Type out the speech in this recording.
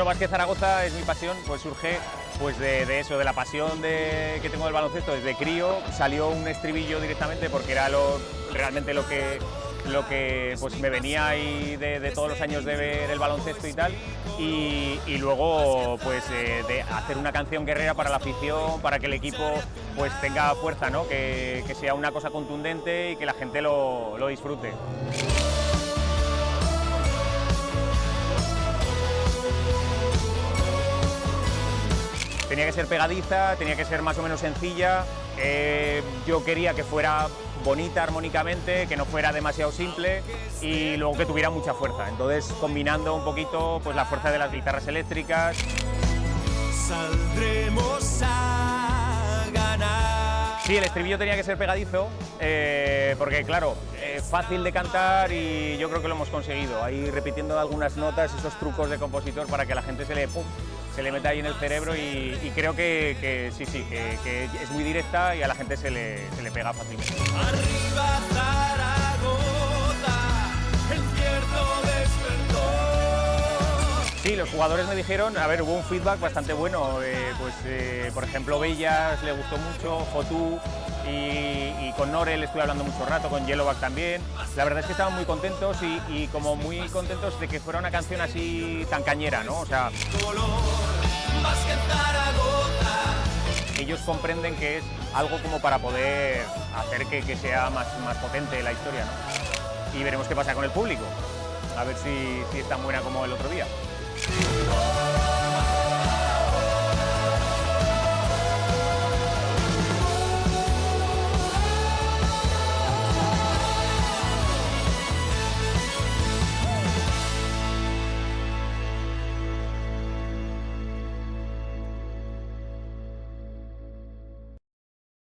Bueno, Basket Zaragoza es mi pasión, pues surge pues de eso, de la pasión que tengo del baloncesto desde crío. Salió un estribillo directamente porque era realmente lo que pues me venía ahí de todos los años de ver el baloncesto y tal, y luego pues de hacer una canción guerrera para la afición, para que el equipo pues tenga fuerza, ¿no? Que sea una cosa contundente y que la gente lo disfrute. Tenía que ser pegadiza, tenía que ser más o menos sencilla, yo quería que fuera bonita armónicamente, que no fuera demasiado simple y luego que tuviera mucha fuerza. Entonces, combinando un poquito pues, la fuerza de las guitarras eléctricas. Saldremos a ganar. Sí, el estribillo tenía que ser pegadizo, porque claro, fácil de cantar y yo creo que lo hemos conseguido. Ahí repitiendo algunas notas, esos trucos de compositor para que la gente se le meta ahí en el cerebro y creo que sí, que es muy directa y a la gente se le pega fácilmente. Arriba Zaragoza, el cierto despertó. Sí, los jugadores me dijeron, a ver, hubo un feedback bastante bueno, por ejemplo, Bellas le gustó mucho, Fotú y con Norel estuve hablando mucho rato, con Yellowback también. La verdad es que estaban muy contentos y como muy contentos de que fuera una canción así tan cañera, ¿no? O sea, ellos comprenden que es algo como para poder hacer que sea más potente la historia, ¿no? Y veremos qué pasa con el público, a ver si es tan buena como el otro día.